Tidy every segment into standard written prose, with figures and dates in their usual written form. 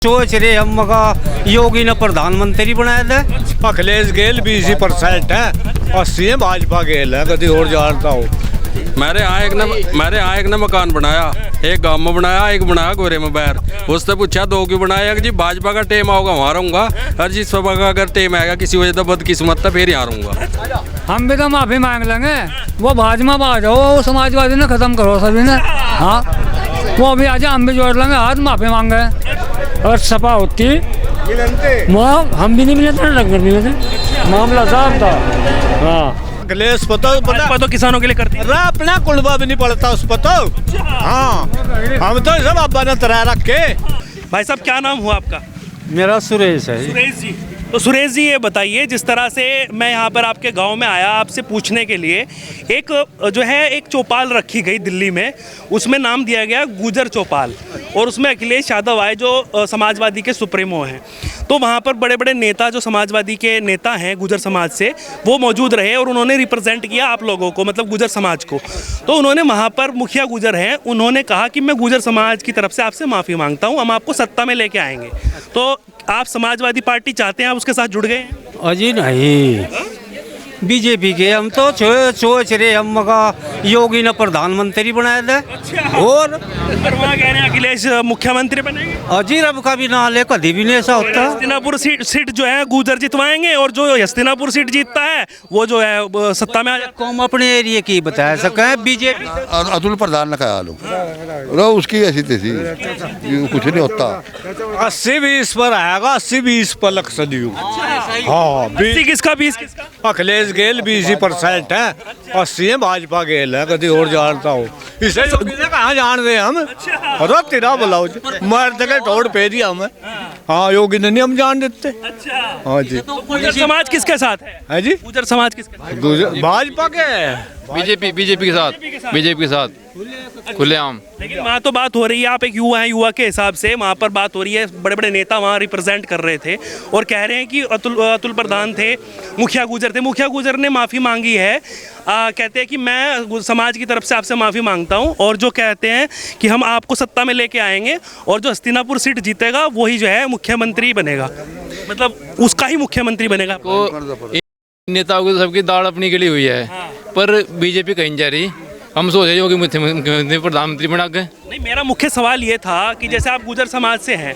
सोच रहे हम का योगी ने प्रधानमंत्री बनाया था। अखिलेश गेल 20% है, 80 है भाजपा गेल है, कभी और जानता हो। मेरे यहाँ एक ने मकान बनाया, एक गांव में बनाया, एक बनाया गोरे में बैर। उससे पूछा दो क्यों बनाया जी भाजपा का टेम आओगा वहाँ रहूंगा, और जिस सभा का अगर टेम आएगा किसी वजह से बदकिस्मत फिर यहाँ रहूंगा। हम भी तो माफी मांग लेंगे। वो भाजपा आ जाओ, वो समाजवादी ने खत्म करो सभी ने। हाँ वो अभी आ जाए, हम भी जोड़ लेंगे हाथ, माफी मांगे। और सपा होती वो हम भी नहीं मिले थे, लग नहीं मिले मामला साहब था। हाँ अखिलेश पता तो किसानों के लिए करती है। अपना कुलबा भी नहीं पड़ता उस पर तो। हाँ हम तो सब अब्बा ने तरह रखे। भाई साहब क्या नाम हुआ आपका? मेरा सुरेश है। सुरेश जी। तो सुरेश जी ये बताइए, जिस तरह से मैं यहाँ पर आपके गांव में आया आपसे पूछने के लिए, एक जो है एक चौपाल रखी गई दिल्ली में, उसमें नाम दिया गया गुजर चौपाल, और उसमें अखिलेश यादव आए जो समाजवादी के सुप्रीमो हैं। तो वहाँ पर बड़े बड़े नेता जो समाजवादी के नेता हैं गुजर समाज से, वो मौजूद रहे और उन्होंने रिप्रेजेंट किया आप लोगों को, मतलब गुजर समाज को। तो उन्होंने वहाँ पर मुखिया गुजर हैं, उन्होंने कहा कि मैं गुजर समाज की तरफ से आपसे माफ़ी मांगता हूँ, हम आपको सत्ता में लेके आएंगे। तो आप समाजवादी पार्टी चाहते हैं, आप उसके साथ जुड़ गए हैं? अजी नहीं, बीजेपी के हम तो सोच रहे हम का योगी ने प्रधानमंत्री बनाया था। और वहाँ कह रहे हैं अखिलेश मुख्यमंत्री बनेंगे। अजी रब का भी ना ले, कभी भी नहीं ऐसा होता। हस्तिनापुर सीट जो है गुजर जितवाएंगे, और जो हस्तिनापुर सीट जीतता है वो जो है सत्ता में आ जाता है। कौन अपने एरिया की बता सके? बीजेपी अतुल प्रधान ने कहा लो उसकी ऐसी तैसी कुछ नहीं होता। 80-20 पर आएगा, 80-20 पर लक्ष्य। हाँ 80 किसका 20 किसका? अखिलेश गेल 20% है, 80 है भाजपा गेल है, कभी और जानता हो। इसे योगी ने कहाँ जान दे हम। अरे तेरा बुलाओ मर्द के तोड़ पे दिया हमें। हाँ योगी ने नहीं हम जान देते। हाँ जी। गुजर समाज किसके साथ है जी? गुजर समाज किसके साथ? भाजपा के बीजेपी के साथ खुलेआम। लेकिन वहाँ तो बात हो रही है, आप एक युवा हैं, युवा के हिसाब से वहाँ पर बात हो रही है, बड़े बड़े नेता वहाँ रिप्रेजेंट कर रहे थे और कह रहे हैं कि अतुल प्रधान थे, मुखिया गुजर थे, मुखिया गुजर ने माफ़ी मांगी है। कहते हैं कि मैं समाज की तरफ से आपसे माफ़ी मांगता हूँ, और जो कहते हैं कि हम आपको सत्ता में लेके आएंगे, और जो हस्तिनापुर सीट जीतेगा वही जो है मुख्यमंत्री बनेगा, मतलब उसका ही मुख्यमंत्री बनेगा। नेताओं की सबकी दाढ़ अपनी गली हुई है। हाँ। पर बीजेपी कहीं जा रही, हम सोच रहे हो कि मुख्यमंत्री प्रधानमंत्री बना के। नहीं, मेरा मुख्य सवाल ये था कि जैसे आप गुजर समाज से हैं,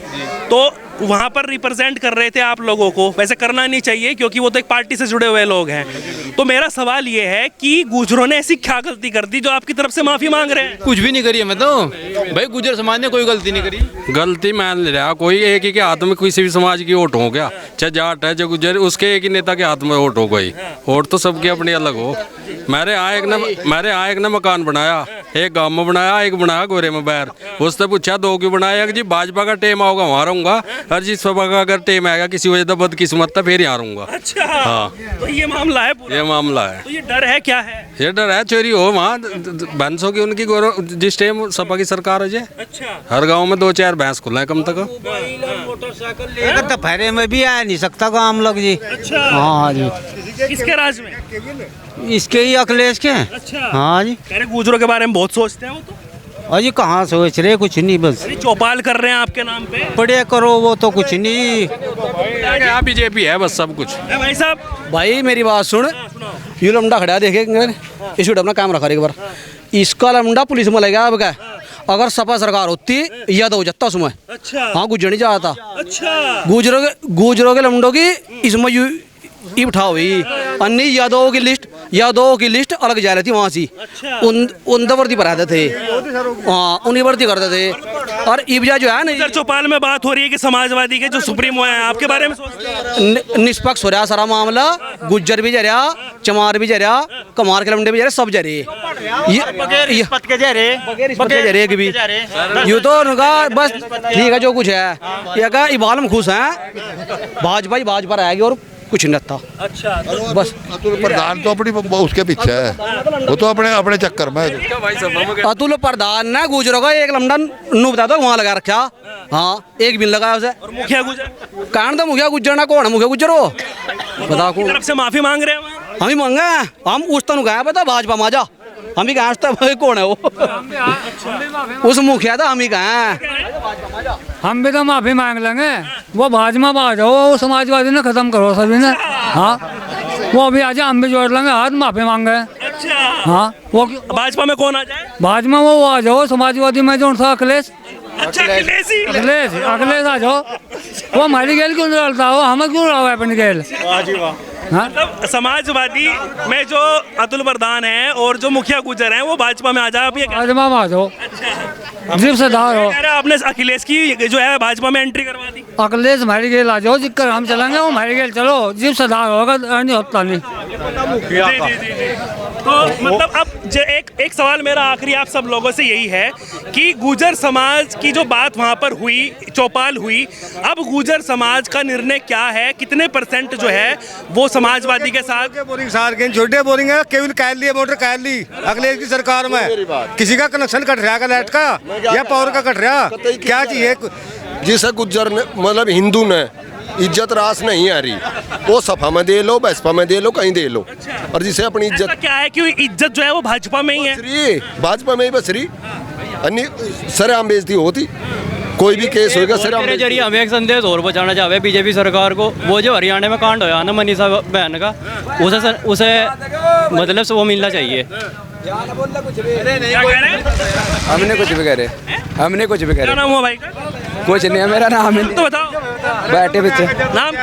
तो वहाँ पर रिप्रेजेंट कर रहे थे आप लोगों को, वैसे करना नहीं चाहिए क्योंकि वो तो एक पार्टी से जुड़े हुए लोग हैं। तो मेरा सवाल ये है कि गुजरों ने ऐसी क्या गलती कर दी जो आपकी तरफ से माफ़ी मांग रहे हैं? कुछ भी नहीं करी है, मैं तो भाई गुजर समाज ने कोई गलती नहीं करी। गलती मान ले रहा कोई एक ही के हाथ में किसी भी समाज की वोट हो गया, चाहे जाट है चाहे गुजर, उसके एक ही नेता के हाथ में वोट हो गई। वोट तो सबकी अपनी अलग हो। मेरे यहाँ एक ने मकान बनाया, एक गांव में बनाया, एक बनाया गोरे में बैर। उससे पूछा दो क्यों बनाया जी भाजपा का टेम आओगा वहाँ रहूंगा, और जिस सभा का अगर टेम आएगा किसी वजह से बदकिस्मत फिर यहाँ रहूंगा। अच्छा। हाँ तो ये मामला है पूरा? ये मामला है। तो ये डर है, क्या है? ये डर है चोरी हो वहाँ भैंस होगी उनकी, जिस टाइम सपा की सरकार है। अच्छा। हर गांव में 2-4 भैंस खुला है कम तक। मोटरसाइकिल लेकर तो फेरे में भी आ नहीं सकता काम लग जी। अच्छा। हाँ जी। किसके राज में? इसके ही अखिलेश के। अच्छा। हाँ जी। कह रहे गुजरों के बारे में बहुत सोचते हैं वो तो। अजी कहाँ सोच रहे, कुछ नहीं, बस अरे चौपाल कर रहे हैं आपके नाम पे। पढ़े करो, वो तो कुछ नहीं। यहाँ बीजेपी है बस सब कुछ। भाई साहब, भाई मेरी बात सुन, ये लमडा खड़ा देखे इस अपना कैमरा खा एक बार, इसका लमडा पुलिस में लगा अब क्या। अगर सपा सरकार होती याद हो जाता उसमें। अच्छा। हाँ गुजर नहीं जाता। अच्छा। गुजरों के लमडों की इसमें ये उठाओ हुई अन्य यादवों की लिस्ट अलग जा रही थी वहाँ से। अच्छा। उन वर्दी पर आते थे। हाँ उन्हीं वर्दी करते थे। और इब्जा जो है ना, चौपाल में बात हो रही है कि समाजवादी के जो सुप्रीमो हैं आपके बारे में सोचते हैं? निष्पक्ष हो रहा सारा मामला। गुज्जर भी जा रहा, चमार भी जा रहा, कमार के लमडे भी जा रहे, सब जा रहे। ये तो उनका बस ठीक है जो कुछ है, ये का इबाल में खुश है। भाजपा रहेगी और कुछ नहीं था। अच्छा। बस अतुल प्रधान तो अपनी उसके पीछे है, वो तो अपने चक्कर में। अतुल प्रधान ने गुजरों का एक लमडा नू बता दो वहाँ लगा रखा। हाँ एक बिन लगाया उसे। और मुखिया गुजर कहन तो मुखिया गुजर ना कौन है, मुखिया गुजर हो बता को तरफ से माफी मांग रहे हैं? हम ही मांगे, हम उस तनु गए बता भाजपा माजा हम ही कहाँ तो कौन है वो उस मुखिया था हम ही कहाँ हम भी तो माफी मांग लेंगे। वो भाजपा में आ जाओ, वो समाजवादी ने खत्म करो सभी ने। हाँ वो अभी आ जाए, हम भी जोड़ लेंगे हाथ, माफी मांगे। अच्छा हाँ वो भाजपा में कौन आ जाए? भाजपा वो आ जाओ, समाजवादी में जो था अखिलेश अच्छा अखिलेश आ जाओ। वो हमारी गेल क्यों डालता हो, हमें क्यों रहा है अपनी गेल। हाँ मतलब समाजवादी में जो अतुल प्रधान है और जो मुखिया गुजर हैं वो भाजपा में आ जाए। आप ये कह भाजपा में आ जाओ, जिप से धार हो। रहे हैं आपने अखिलेश की जो है भाजपा में एंट्री करवा दी। अखिलेश हमारी गेल आ जाओ, जिक्कर हम चलेंगे, वो हमारी गेल चलो, जिप से धार होगा नहीं होता नहीं। जी। तो मतलब अब एक सवाल मेरा आखिरी आप सब लोगों से यही है कि गुजर समाज की जो बात वहाँ पर हुई, चौपाल हुई, अब गुजर समाज का निर्णय क्या है, कितने % जो है वो समाजवादी के साथ। बोरिंग सार के छोटे बोरिंग है, केवल कैल लिए मोटर कैल ली अखिलेश की सरकार में। किसी का कनेक्शन कट रहा है लाइट का या पावर का कट रहा, क्या चाहिए? जिसे गुज्जर ने मतलब हिंदू ने इज्जत रास नहीं आ रही, वो सपा में दे लो, बसपा में दे लो, कहीं दे लो। और जिसे अपनी ऐसा इज्जत क्या है कि इज्जत जो है वो भाजपा में ही है? भाजपा में ही बस रही, अन्य सरेआम बेइज्जती होती। कोई भी केस होगा सर मेरे जरिए हमें एक संदेश और पहुंचाना चाहे बीजेपी सरकार को। वो जो हरियाणा में कांड होया ना मनीषा बहन का, उसे मतलब से वो मिलना चाहिए। हमने कुछ भी करे, हमने कुछ भी करे। क्या नाम हुआ भाई का? कुछ नहीं है, मेरा नाम है तो बताओ। बैठे बच्चे नाम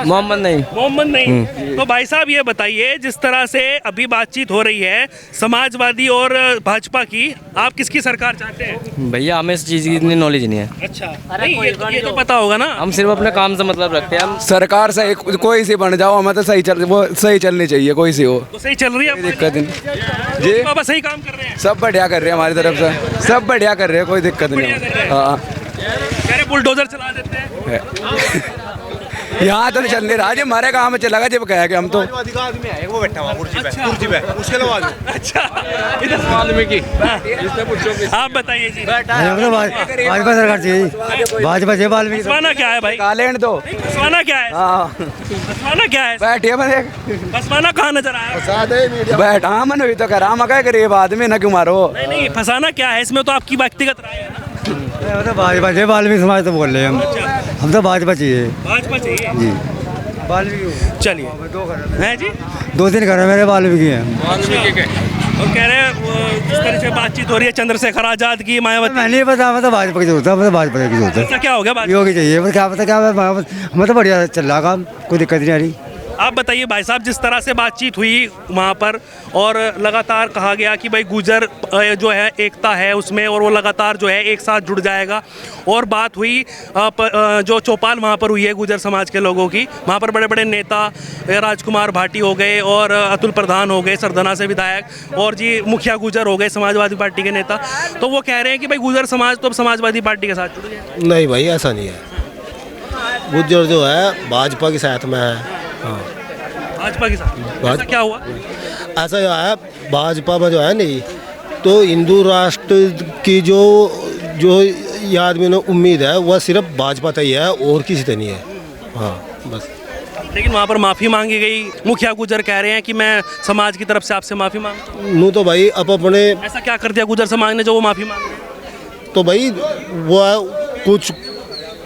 मोहम्मद नहीं। मोहम्मद नहीं। तो भाई साहब ये बताइए, जिस तरह से अभी बातचीत हो रही है समाजवादी और भाजपा की, आप किसकी सरकार चाहते हैं? भैया हमें इस चीज़ की इतनी नॉलेज नहीं है। अच्छा नहीं, ये तो पता होगा ना। हम सिर्फ अपने काम से मतलब रखते हैं। हम सरकार से कोई सी बन जाओ, हमें तो सही चलनी चाहिए, कोई सी हो। तो सही चल रही है, दिक्कत नहीं जी, बाबा सही काम कर रहे हैं, सब बढ़िया कर रहे हैं हमारी तरफ से, सब बढ़िया कर रहे हैं, कोई दिक्कत नहीं। हाँ कह रहे बुलडोजर चला देते हैं। यहाँ तो नहीं चल नहीं रहा जी, हमारे गाँव में चला गया जब कहा कि हम तो वो बैठा हुआ कुर्सी पे उसके लगा दो। अच्छा इधर आप बताइए जी। भाजपा सरकार चाहिए, भाजपा से वाल्मीकि। बसवाना क्या है भाई? कालेंड तो बसवाना क्या है? बसवाना क्या है? बैठिए मैंने बसवाना कहाँ नजर आया? बैठा हाँ मैंने भी तो करा, मैं क्या गरीब आदमी ना क्यों मारो। नहीं फंसाना क्या है इसमें, तो आपकी व्यक्तिगत राय है ना। तो भाजपा से वाल्मीकि समाज तो बोल रहे हैं हम तो भाजपा चाहिए भाजपा चाहिए जी। वाल्मीकि चलिए हैं जी, 2-3 घर मेरे वाल्मीकि हैं। और कह रहे हैं जिस तरह से बातचीत हो रही है चंद्रशेखर आजाद की, मायावती। मैं नहीं पता, मैं तो भाजपा की जरूरत है, मैं तो भाजपा की जरूरत है। ऐसा क्या हो गया? योगी चाहिए, मैं क्या पता क्या, मैं तो बढ़िया चल रहा काम, कोई दिक्कत नहीं आ रही। आप बताइए भाई साहब, जिस तरह से बातचीत हुई वहाँ पर और लगातार कहा गया कि भाई गुजर जो है एकता है उसमें, और वो लगातार जो है एक साथ जुड़ जाएगा, और बात हुई जो चौपाल वहाँ पर हुई है गुजर समाज के लोगों की, वहाँ पर बड़े बड़े नेता राजकुमार भाटी हो गए और अतुल प्रधान हो गए, सरदना से विधायक, और जी मुखिया गुजर हो गए समाजवादी पार्टी के नेता। तो वो कह रहे हैं कि भाई गुजर समाज तो अब समाजवादी पार्टी के साथ जुड़ गया। नहीं भाई ऐसा नहीं है, गुजर जो है भाजपा के साथ में है। हाँ भाजपा के साथ ऐसा क्या हुआ? ऐसा जो है भाजपा में जो है नहीं, तो हिंदू राष्ट्र की जो ये आदमी ने उम्मीद है वह सिर्फ भाजपा तक ही है और किसी से नहीं है। हाँ बस। लेकिन वहाँ पर माफ़ी मांगी गई, मुखिया गुजर कह रहे हैं कि मैं समाज की तरफ से आपसे माफ़ी मांगता हूँ। नू तो भाई अब अपने ऐसा क्या कर दिया गुजर समाज ने जो वो माफ़ी मांग रहे? तो भाई वह कुछ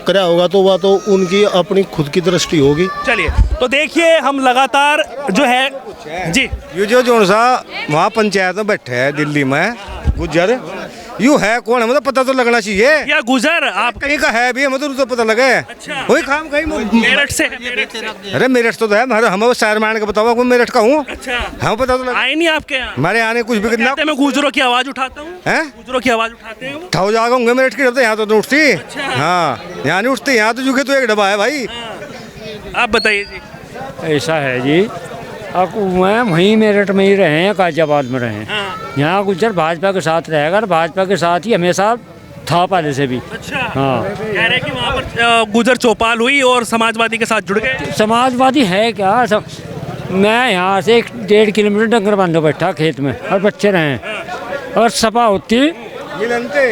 करा होगा तो वह तो उनकी अपनी खुद की दृष्टि होगी। चलिए तो देखिए, हम लगातार जो है जी, ये जो सा वहाँ पंचायत में बैठे है दिल्ली में गुजर, यू है कौन है मतलब पता तो लगना चाहिए। या गुजर आप कहीं का है भी, हमें तो पता लगे। अच्छा। वही काम कहीं मेरठ से है, मेरठ से। अरे मेरठ तो है, हम शहर में आने का बताओ, मैं मेरठ का हूँ। अच्छा हम पता तो लगे। आए नहीं आपके यहाँ? हमारे आने कुछ भी कितना मैं गुजरों की आवाज़ उठाता हूँ। हैं? गुजरों की आवाज़ उठाते हैं वो? ठाऊ जागा होंगे मेरठ की, यहाँ तो नहीं उठती। हाँ यहाँ नहीं उठती, यहाँ तो जुगे तो एक डब्बा है भाई। आप बताइए जी। ऐसा है जी, अब मैं वहीं मेरठ में ही रहे हैं, गाजियाबाद में रहे हैं। यहाँ गुजर भाजपा के साथ रहेगा, और भाजपा के साथ ही हमेशा था पहले से भी। अच्छा हाँ, कह रहे हैं कि वहाँ पर गुजर चौपाल हुई और समाजवादी के साथ जुड़ गए। समाजवादी है क्या मैं यहाँ से 1.5 किलोमीटर डंगर बांधो बैठा खेत में, और बच्चे रहे, और सपा होती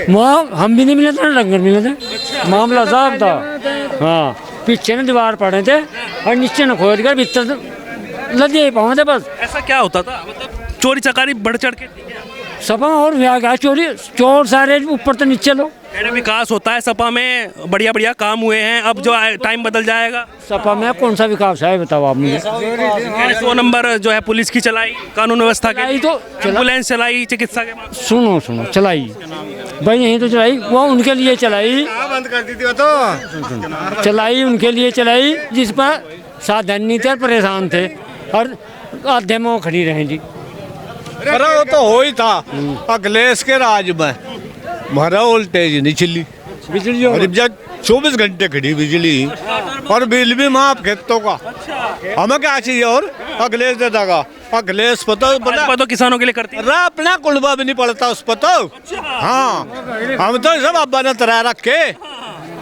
वहाँ हम भी नहीं मिले थे, डंगर मिले थे। मामला साहब था। हाँ पीछे न दीवार पड़े थे और नीचे न खोद कर भीतर लगे पहुँचे बस। ऐसा क्या होता था? मतलब चोरी चकारी बढ़ चढ़ के? सपा और क्या चोरी चोर सारे ऊपर तो नीचे लो। विकास होता है सपा में, बढ़िया बढ़िया काम हुए हैं, अब जो टाइम बदल जाएगा। सपा में कौन सा विकास है बताओ आप मुझे। 100 नंबर जो है पुलिस की चलाई, कानून व्यवस्था की तो एम्बुलेंस चलाई, चिकित्सा के बाद सुनो चलाई भाई, यही तो चलाई, वो उनके लिए चलाई, बंद कर दी थी वो तो। चलाई उनके लिए चलाई जिस पर साधन नहीं थे, परेशान थे और आधे में खड़ी रहें जी। अरे वो तो हो ही था अखिलेश के राज में, हमारा वोल्टेज नहीं चिल्ली बिजली और जब 24 घंटे खड़ी बिजली और बिल भी माफ खेतों का। हमें क्या चाहिए और अखिलेश देता का, अखिलेश पता तो किसानों के लिए करती है, अपना कुलबा भी नहीं पड़ता उस पर तो। हाँ हम तो सब अब्बा ने तरा रखे।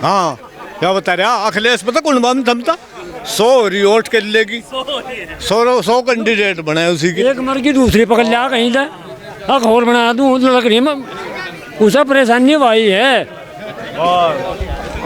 हाँ क्या बता रहा अखिलेश पता कुलबा में थमता 100 रिवोट के लेगी, 100 कैंडिडेट बने उसी के, एक मर की दूसरी पकड़ लिया कहीं से और बना दूँ लकड़ी में, उसे परेशानी भाई है।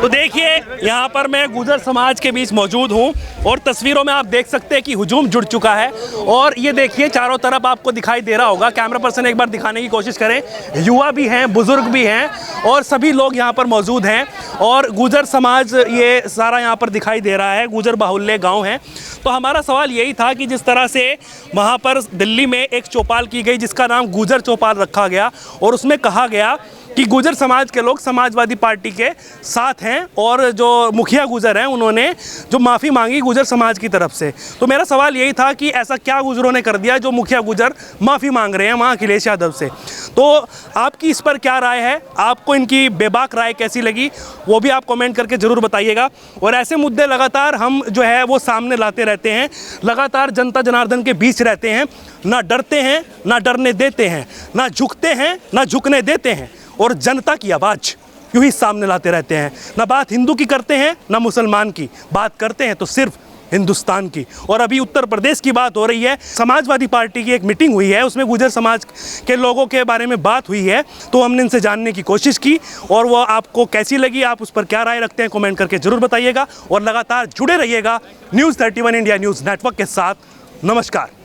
तो देखिए यहाँ पर मैं गुजर समाज के बीच मौजूद हूँ और तस्वीरों में आप देख सकते हैं कि हुजूम जुड़ चुका है और ये देखिए चारों तरफ आपको दिखाई दे रहा होगा, कैमरा पर्सन एक बार दिखाने की कोशिश करें, युवा भी हैं, बुजुर्ग भी हैं और सभी लोग यहाँ पर मौजूद हैं और गुजर समाज ये सारा यहाँ पर दिखाई दे रहा है, गुजर बाहुल्य गाँव है। तो हमारा सवाल यही था कि जिस तरह से वहाँ पर दिल्ली में एक चौपाल की गई जिसका नाम गुजर चौपाल रखा गया और उसमें कहा गया कि गुजर समाज के लोग समाजवादी पार्टी के साथ हैं और जो मुखिया गुजर हैं उन्होंने जो माफ़ी मांगी गुजर समाज की तरफ से। तो मेरा सवाल यही था कि ऐसा क्या गुजरों ने कर दिया जो मुखिया गुजर माफ़ी मांग रहे हैं वहाँ अखिलेश यादव से। तो आपकी इस पर क्या राय है, आपको इनकी बेबाक राय कैसी लगी वो भी आप कमेंट करके ज़रूर बताइएगा। और ऐसे मुद्दे लगातार हम जो है वो सामने लाते रहते हैं, लगातार जनता जनार्दन के बीच रहते हैं, ना डरते हैं ना डरने देते हैं, ना झुकते हैं ना झुकने देते हैं और जनता की आवाज़ यूं ही सामने लाते रहते हैं। ना बात हिंदू की करते हैं ना मुसलमान की, बात करते हैं तो सिर्फ हिंदुस्तान की। और अभी उत्तर प्रदेश की बात हो रही है, समाजवादी पार्टी की एक मीटिंग हुई है, उसमें गुजर समाज के लोगों के बारे में बात हुई है, तो हमने इनसे जानने की कोशिश की और वो आपको कैसी लगी, आप उस पर क्या राय रखते हैं कमेंट करके ज़रूर बताइएगा और लगातार जुड़े रहिएगा न्यूज़ 31 इंडिया न्यूज़ नेटवर्क के साथ। नमस्कार।